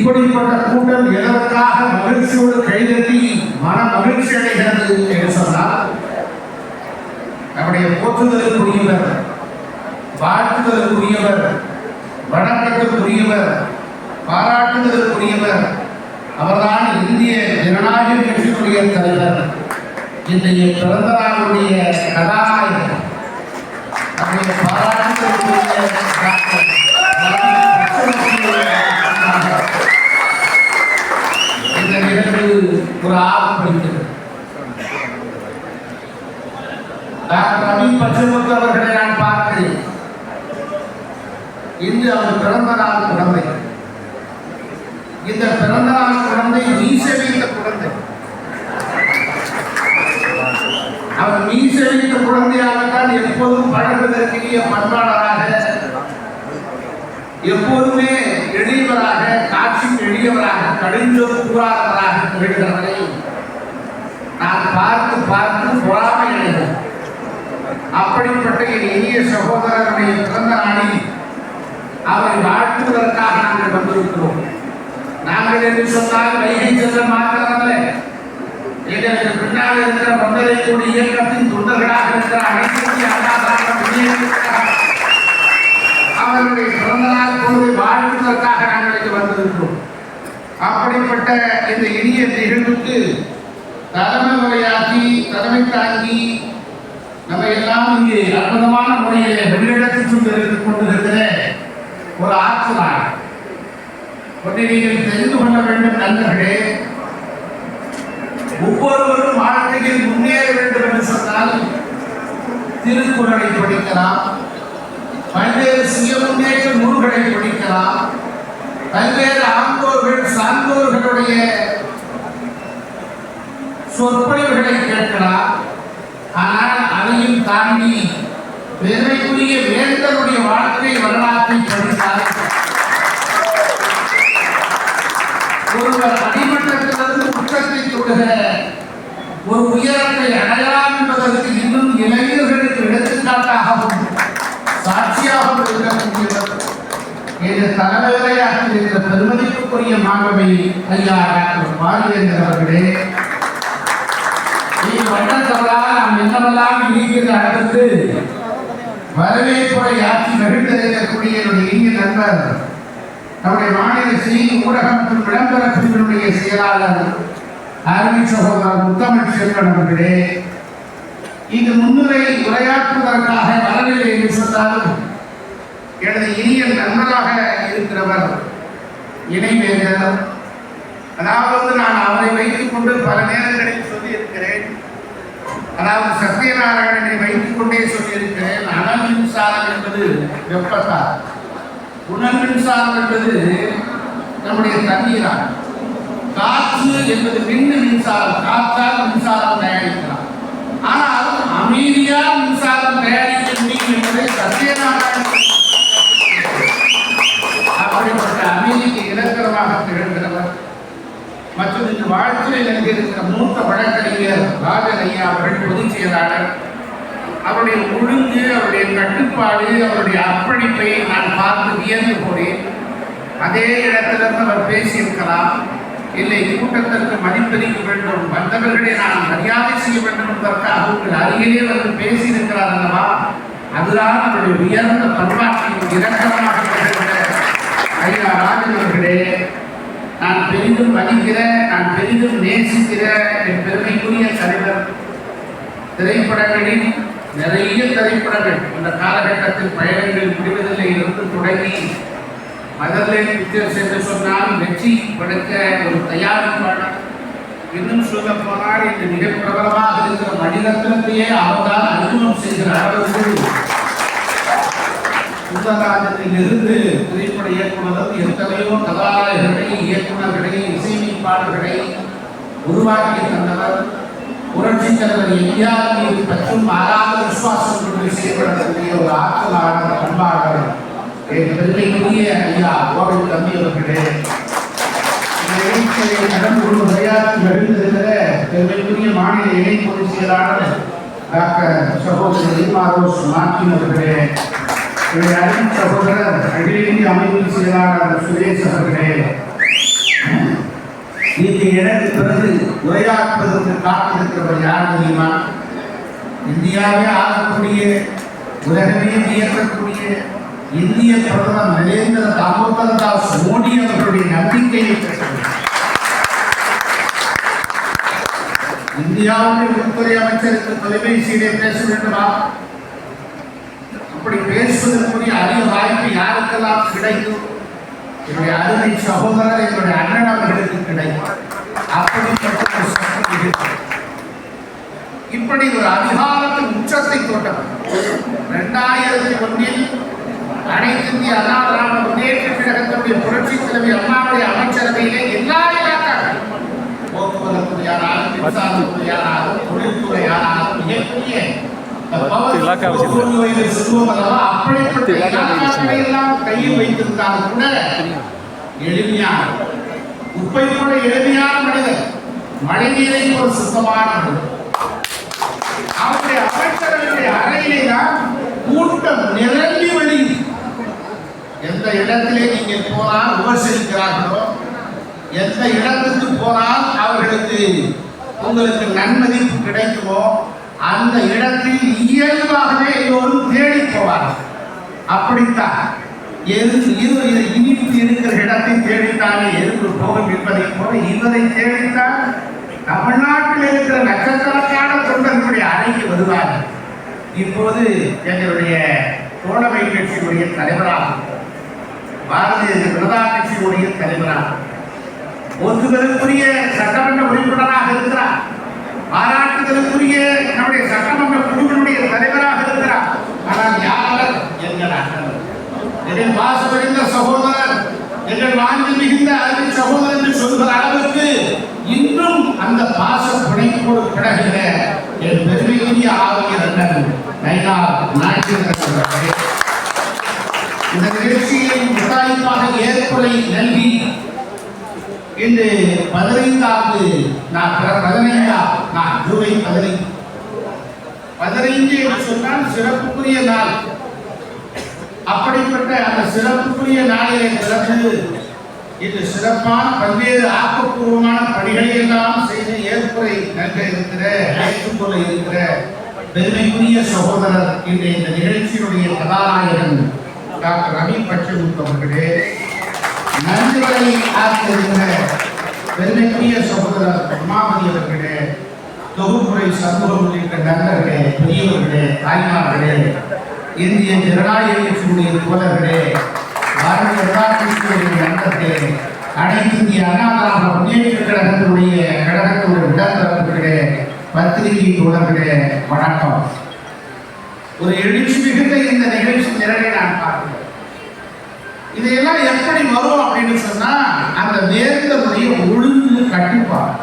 இப்படிப்பட்ட கூட்டம் எதற்காக மகிழ்ச்சியோடு கைதட்டி மன மகிழ்ச்சி அடைகிறது என்று சொன்னால், நம்முடைய போற்றுதலுக்குரியவர், வாழ்த்துதலுக்குரியவர், வணக்கத்துக்குரியவர், பாராட்டுதலுக்குரியவர் அவர்தான் இந்திய ஜனநாயக கட்சியினுடைய தலைவர். இன்றைய பிறந்த நாளுடைய கதாநாயகர், நம்முடைய பாராட்டுதலுக்குரிய இந்த நிகழ்வு ஒரு ஆர்வப்படுகிறது. டாக்டர் அமீன் பச்சமுத்து அவர்களை நான் பார்க்கிறேன். இன்று அவர் பிறந்த நாள் குழந்தை. இந்த பிறந்த நாள் குழந்தை மீசை வைத்த குழந்தை. அவர் மீசை வைத்த குழந்தையாகத்தான் எப்போதும் பழகுவதற்குரிய பண்பாளராக, எப்போதுமே எளியவராக, காட்சி எளியவராக, கடிஞ்சோர் கூறாதவராக திகழ்கிறவரை நான் பார்த்து பார்த்து பொறாமை அடைகிறேன். அப்படிப்பட்ட என் இனிய சகோதரருடைய பிறந்த நாளில் அவரை வாழ்த்துவதற்காக நாங்கள் வந்திருக்கிறோம். நாங்கள் என்று சொன்னால் வைகை செல்ல மாத்திரமல்ல, எங்களுக்கு பின்னால் இருக்கிற மந்தரை கூடி இயக்கத்தின் தொண்டர்களாக இருக்கிற அனைத்து அவர்களுடைய பிறந்த நாள் பொழுதை வாழ்த்துவதற்காக நாங்கள் இங்கு வந்திருக்கிறோம். அப்படிப்பட்ட இந்த இனிய நிகழ்வுக்கு தலைமை உரையாற்றி, தலைமை தாங்கி நம்ம எல்லாம் இங்கே அற்புதமான முறையிலே வெளியிடத்து சொல்லிக் கொண்டிருக்கிற ஒரு ஆற்றலாக ஒன்றை நீங்கள் தெரிந்து கொள்ள வேண்டும் நண்பர்களே. ஒவ்வொருவரும் வாழ்க்கையில் முன்னேற வேண்டும் என்று சொன்னால் திருக்குறளை படிக்கலாம், பல்வேறு சுய முன்னேற்ற நூல்களை படிக்கலாம், பல்வேறு ஆண்டோர்கள் சான்றோர்களுடைய சொற்பொழிவுகளை கேட்கலாம். ஆனால் அதையும் தாண்டி பெருமைக்குரிய வேந்தனுடைய வாழ்க்கை வரலாற்றை படித்தால் ஒருவர் அடிமட்டத்திலிருந்து உச்சத்தை தொடுகிற ஒரு உயரத்தை அடையலாம் என்பதற்கு இன்னும் இளைஞர்களுக்கு எடுத்துக்காட்டாகவும் சாட்சியாகவும் இருக்கக்கூடியவர் என்ற தலைவரையாற்றி இருக்கிற பெருமதிப்புக்குரிய மாணவி ஐயா டாக்டர் பாலிவேந்தர் அவர்களே, வட்டத்தவராக நாம் என்னவெல்லாம் இருக்கிற அடுத்து வரவேற்புரை ஆட்சி மகிழ்ந்திருக்கக்கூடிய என்னுடைய இந்திய நண்பர், நம்முடைய மாநில செய்தி ஊடகம் மற்றும் விளம்பர பிரிவினுடைய செயலாளர் அருமை சகோதரர் முத்தமிழ் செல்வன் அவர்களே, இங்கு முன்னுரை உரையாற்றுவதற்காக வரவில்லை என்று சொன்னாலும் எனது இனிய நண்பராக இருக்கிறவர் இணைவேந்தர். அதாவது நான் அவரை வைத்துக் கொண்டு பல நேரங்களில் சொல்லியிருக்கிறேன். அதாவது சத்யநாராயணனை வைத்துக் கொண்டே சொல்லியிருக்கிறேன். அனல் மின்சாரம் என்பது வெப்பத்தால், உணர் மின்சாரம் என்பது நம்முடைய தண்ணீரால், காற்று என்பது மின் மின்சாரம், காற்றால் மின்சாரம் தயாரிக்கலாம். ஆனால் அமைதியால் மின்சாரம் தயாரிக்க முடியும் என்பதை சத்யநாராயணன் அப்படிப்பட்ட அமைதிக்கு இலக்கணமாக திகழ்கிறவர். மற்றும் இந்த வாழ்க்கையில் இருக்கிற மூத்த வழக்கறிஞர் ராஜன் ஐயா அவர்கள் பொதுச் செயலாளர். அவருடைய ஒழுங்கு, அவருடைய கட்டுப்பாடு, அவருடைய அர்ப்பணிப்பை நான் பார்த்து வியந்து போனேன். அதே இடத்திலிருந்து அவர் பேசியிருக்கலாம். இல்லை, கூட்டத்திற்கு மதிப்பளிக்க வேண்டும், வந்தவர்களை நான் மரியாதை செய்ய வேண்டும் என்பதற்காக உங்கள் அருகிலே வந்து பேசியிருக்கிறார் அல்லவா, அதுதான் அவருடைய உயர்ந்த பண்பாட்டின் இலக்கணமாக ஐயா ராஜன் அவர்களே. நான் பெரிதும் மதிக்கிற, நான் பெரிதும் நேசிக்கிற என் பெருமைக்குரிய தலைவர். திரைப்படங்களில் நிறைய திரைப்படங்கள் அந்த காலகட்டத்தில் பயணங்கள் முடிவதில்லை இருந்து தொடங்கி மதர்லேண்ட் பிக்சர்ஸ் என்று சொன்னால் வெற்றி படுத்த ஒரு தயாரிப்பாளர். இன்னும் சொல்ல போனால் இந்த மிக பிரபலமாக இருக்கிற மணிரத்னத்தையே அவர்தான் அறிமுகம் செய்கிற அளவுக்கு சுந்தரராஜனில் இருந்து திரைப்பட இயக்குனர் எத்தனையோ கதாநாயகர்களை, இயக்குநர்களை, இசையமைப்பாளர்களை உருவாக்கி தந்தவர். புரட்சி தலைவர் எம்ஜிஆர் மீது பற்றும் மாறாத விசுவாசம் கொண்டு செயல்படக்கூடிய ஒரு ஆற்றலாளர், பண்பாளர் என் பெருமைக்குரிய ஐயா கோவில் தம்பி அவர்களே. கடந்து கொண்டு உரையாற்றி மகிழ்ந்திருக்கிற பெருமைக்குரிய மாநில இணை பொதுச் செயலாளர் டாக்டர் சகோதரர் ரீமா ரோஸ் மார்டின் அவர்களே, அருண் சகோதரர் அகில இந்திய அமைப்பு செயலாளர் சுரேஷ் அவர்களே, இங்கு எனக்கு பிறகு உரையாற்றுவதற்கு காத்திருக்கிறவர் யார் தெரியுமா? இந்தியாவே ஆளக்கூடிய, உலகமே வியக்கக்கூடிய இந்திய பிரதமர் நரேந்திர தாமோதர் தாஸ் மோடி அவர்களுடைய நம்பிக்கையை பெற்றவர். இந்தியாவுடைய உள்துறை அமைச்சருக்கு தொலைபேசியிலே பேச வேண்டுமா? அப்படி பேசுவதற்குரிய அரிய வாய்ப்பு யாருக்கெல்லாம் கிடைக்கும்? என்னுடைய அருமை சகோதரர், என்னுடைய அண்ணன் அவர்களுக்கு கிடைக்கும். அப்படிப்பட்ட ஒரு சட்டம் இப்படி ஒரு அதிகாரத்தின் உச்சத்தை தொட்டவர். 2001 அனைத்து இந்திய அண்ணா திராவிட முன்னேற்ற கழகத்தினுடைய புரட்சி தலைவி அம்மாவுடைய அமைச்சரவையிலே எல்லா இலாக்காக்கள், போக்குவரத்து யாராலும், மின்சாரத்துறை யாராலும், தொழில்துறை யாராலும், அப்படிப்பட்ட எல்லாம் கையில் வைத்திருந்தாலும் கூட எளிமையான, உப்பை கூட எளிமையான மனிதர், மழை நீரை ஒரு சுத்தமான மனிதர். அவருடைய அமைச்சரவையுடைய அறையிலே தான் கூட்டம் நிரம்பி வழி. எந்த இடத்திலே நீங்கள் போனால் விமர்சிக்கிறார்களோ, எந்த இடத்துக்கு போனால் அவர்களுக்கு உங்களுக்கு நன்மதிப்பு கிடைக்குமோ அந்த இடத்தில் இயல்பாகவே எல்லோரும் தேடி போவார்கள். அப்படித்தான் இனிப்பு இருக்கிற இடத்தை தேடித்தானே எறும்பு போகும் என்பதை போல இவரை தேடித்தான் தமிழ்நாட்டில் இருக்கிற லட்சக்கணக்கான தொண்டர்களுடைய அறைக்கு வருவார்கள். இப்போது எங்களுடைய தோழமை கட்சியுடைய தலைவராகும், பாரதிய ஜனதா கட்சியுடைய தலைவராகும், ஒத்துதலுக்குரிய சட்டமன்ற உறுப்பினராக இருக்கிறார், பாராட்டுதலுக்குரிய நம்முடைய சட்டமன்ற குழுவினுடைய தலைவராக இருக்கிறார். ஆனால் யார் எங்கள் அண்ணன், எங்கள் பாசமடைந்த சகோதரர், எங்கள் வாங்கி மிகுந்த அருமை சகோதரர் என்று சொல்கிற அளவுக்கு இன்னும் அந்த பாச பிணைப்போடு கிடகிற என் பெருமைக்குரிய ஆரோக்கிய அண்ணன் நயினார் நாயகர் இந்த நிகழ்ச்சியை முத்தாய்ப்பாக ஏற்புரை நல்கி இன்று 15 ஜூலை 15 என்று சொன்னால் சிறப்புக்குரிய நாள். அப்படிப்பட்ட அந்த சிறப்புக்குரிய நாளிலே பிறகு இது சிறப்பான பல்வேறு ஆக்கப்பூர்வமான பணிகளை எல்லாம் செய்து ஏற்புரை நல்க இருக்கிற, ஏற்றுக்கொள்ள இருக்கிற பெருமைக்குரிய சகோதரர் இன்று இந்த நிகழ்ச்சியினுடைய கதாநாயகன் டாக்டர் ரவி பச்சமுத்து அவர்களே, நன்றிகளை ஆற்றியிருக்கிற பெருமைக்குரிய சகோதரர் உமாபதி அவர்களே, தொகுப்புரை சமூகம் உள்ளிட்ட நண்பர்களே, பெரியவர்களே, தாய்மார்களே, இந்திய ஜனநாயக கட்சியுடைய தோழர்களே, பாரதிய ஜனதா கட்சியுடைய நண்பர்களே, அனைத்து இந்திய அண்ணா திராவிட முன்னேற்ற கழகத்தினுடைய உடன்பிறப்புகளே, பத்திரிகை தோழர்களே, வணக்கம். ஒரு எழுச்சி மிகுந்த இந்த நிகழ்ச்சி நிரலை நான் பார்க்கிறேன். இதையெல்லாம் எப்படி வரும் அப்படின்னு சொன்னா அந்த வேந்தனுடைய ஒழுங்கு கட்டுப்பாடு.